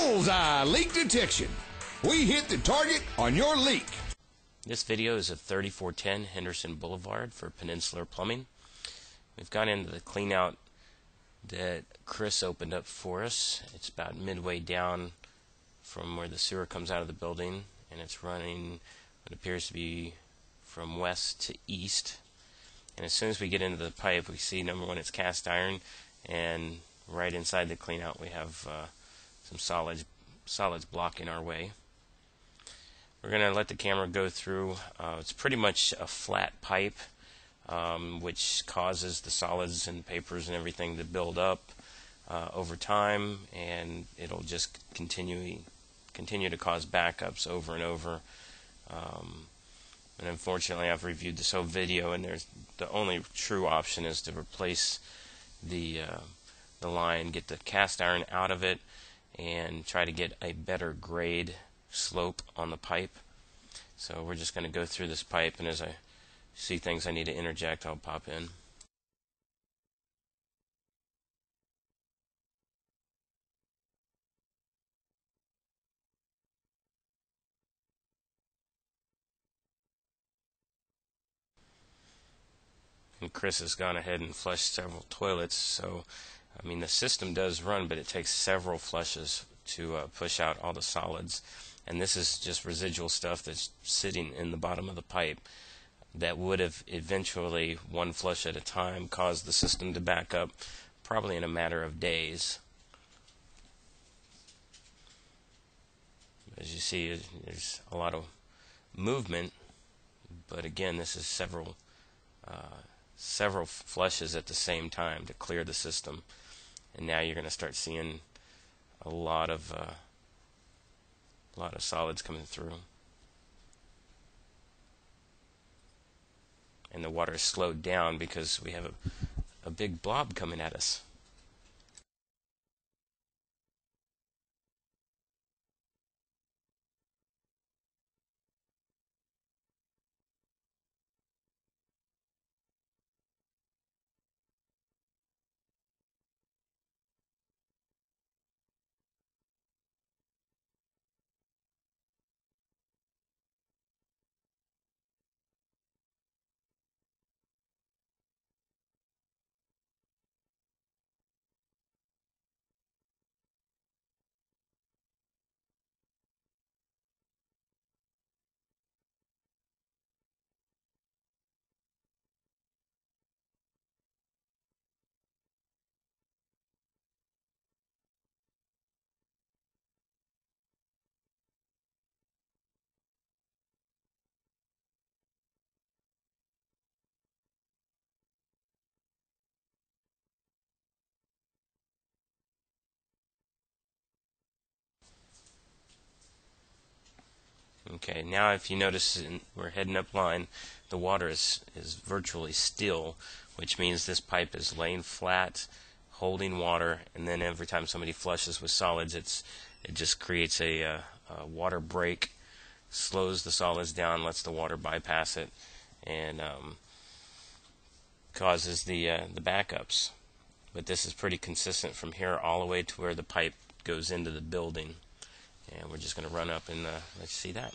Bullseye leak detection. We hit the target on your leak. This video is of 3410 Henderson Boulevard for Peninsular Plumbing. We've gone into the clean out that Chris opened up for us. It's about midway down from where the sewer comes out of the building, and it's running what appears to be from west to east. And as soon as we get into the pipe, we see, number one, it's cast iron, and right inside the clean out we have some solids blocking our way. We're going to let the camera go through. It's pretty much a flat pipe, which causes the solids and papers and everything to build up over time, and it'll just continue to cause backups over and over. And unfortunately, I've reviewed this whole video, and the only true option is to replace the line, get the cast iron out of it, and try to get a better grade slope on the pipe. So we're just going to go through this pipe, and as I see things I need to interject, I'll pop in. And Chris has gone ahead and flushed several toilets, so I mean the system does run, but it takes several flushes to push out all the solids. And this is just residual stuff that's sitting in the bottom of the pipe that would have eventually, one flush at a time, caused the system to back up probably in a matter of days. As you see, there's a lot of movement, but again, this is several flushes at the same time to clear the system. And now you're going to start seeing a lot of solids coming through, and the water is slowed down because we have a big blob coming at us. Okay, now if you notice, we're heading up line, the water is virtually still, which means this pipe is laying flat, holding water, and then every time somebody flushes with solids, it just creates a water break, slows the solids down, lets the water bypass it, and causes the backups. But this is pretty consistent from here all the way to where the pipe goes into the building. And we're just going to run up and let's see that.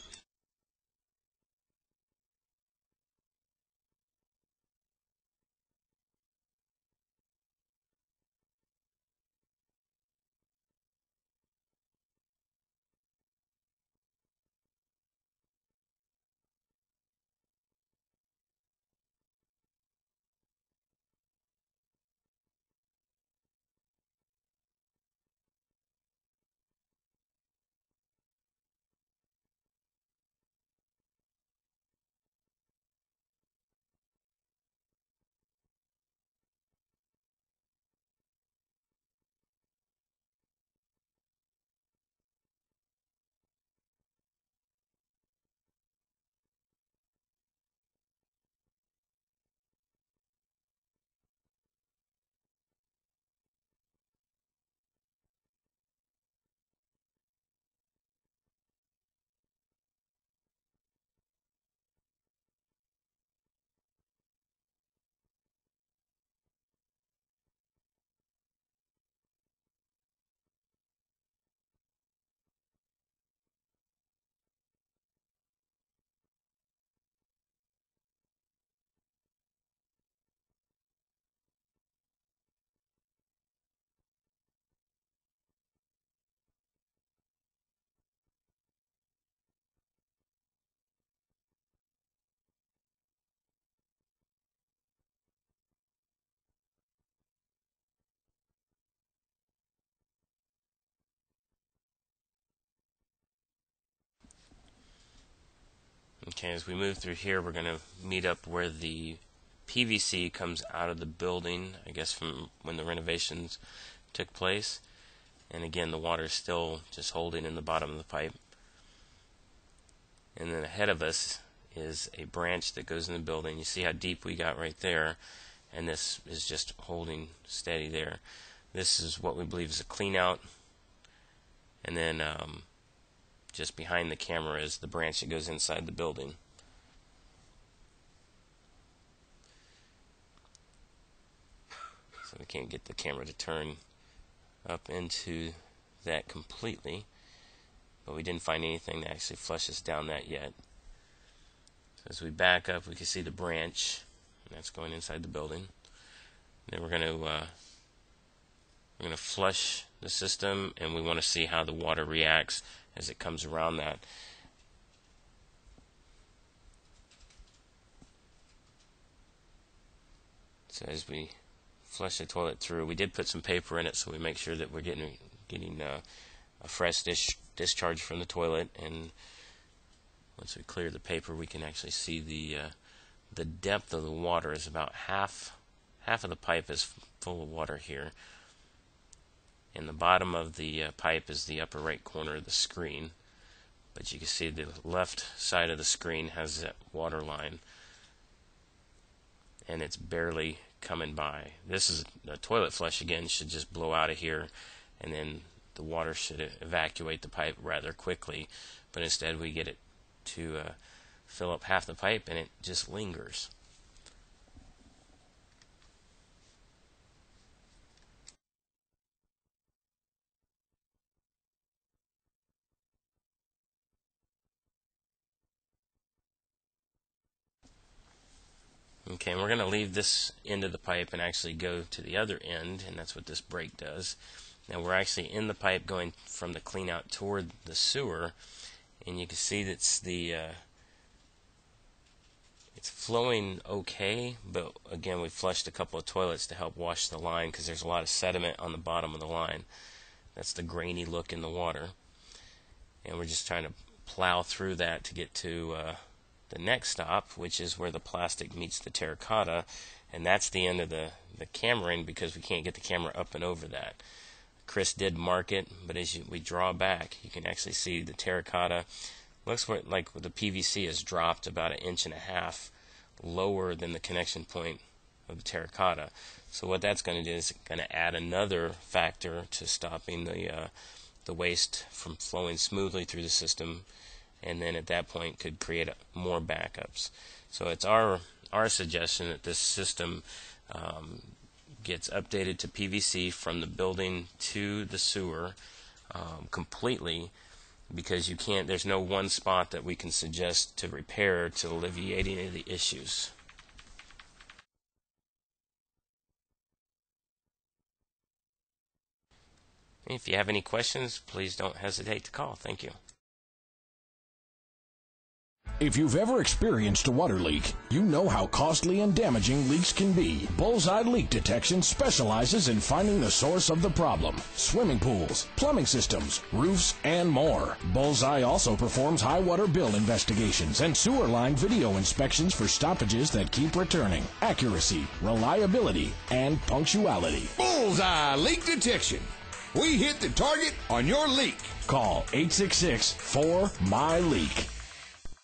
Okay, as we move through here, we're going to meet up where the PVC comes out of the building, I guess from when the renovations took place. And again, the water is still just holding in the bottom of the pipe. And then ahead of us is a branch that goes in the building. You see how deep we got right there, and this is just holding steady there. This is what we believe is a clean out, and then just behind the camera is the branch that goes inside the building. So we can't get the camera to turn up into that completely, but we didn't find anything that actually flushes down that yet. So as we back up, we can see the branch, and that's going inside the building. Then we're going to flush the system, and we want to see how the water reacts as it comes around that. So as we flush the toilet through, we did put some paper in it so we make sure that we're getting a fresh discharge from the toilet. And once we clear the paper, we can actually see the depth of the water is about half of the pipe is full of water here. And the bottom of the pipe is the upper right corner of the screen. But you can see the left side of the screen has that water line, and it's barely coming by. This is a toilet flush again, should just blow out of here, and then the water should evacuate the pipe rather quickly. But instead we get it to fill up half the pipe, and it just lingers. Okay, and we're going to leave this end of the pipe and actually go to the other end, and that's what this brake does. Now we're actually in the pipe going from the clean out toward the sewer, and you can see that's it's flowing okay, but again we flushed a couple of toilets to help wash the line because there's a lot of sediment on the bottom of the line. That's the grainy look in the water, and we're just trying to plow through that to get to the next stop, which is where the plastic meets the terracotta, and that's the end of the cameraing because we can't get the camera up and over that. Chris did mark it, but as we draw back, you can actually see the terracotta. Looks like the PVC has dropped about 1.5 inches lower than the connection point of the terracotta. So what that's going to do is going to add another factor to stopping the waste from flowing smoothly through the system, and then at that point could create more backups. So it's our suggestion that this system gets updated to PVC from the building to the sewer completely, because there's no one spot that we can suggest to repair to alleviate any of the issues. If you have any questions, please don't hesitate to call. Thank you. If you've ever experienced a water leak, you know how costly and damaging leaks can be. Bullseye Leak Detection specializes in finding the source of the problem. Swimming pools, plumbing systems, roofs, and more. Bullseye also performs high water bill investigations and sewer line video inspections for stoppages that keep returning. Accuracy, reliability, and punctuality. Bullseye Leak Detection. We hit the target on your leak. Call 866-4MY-LEAK.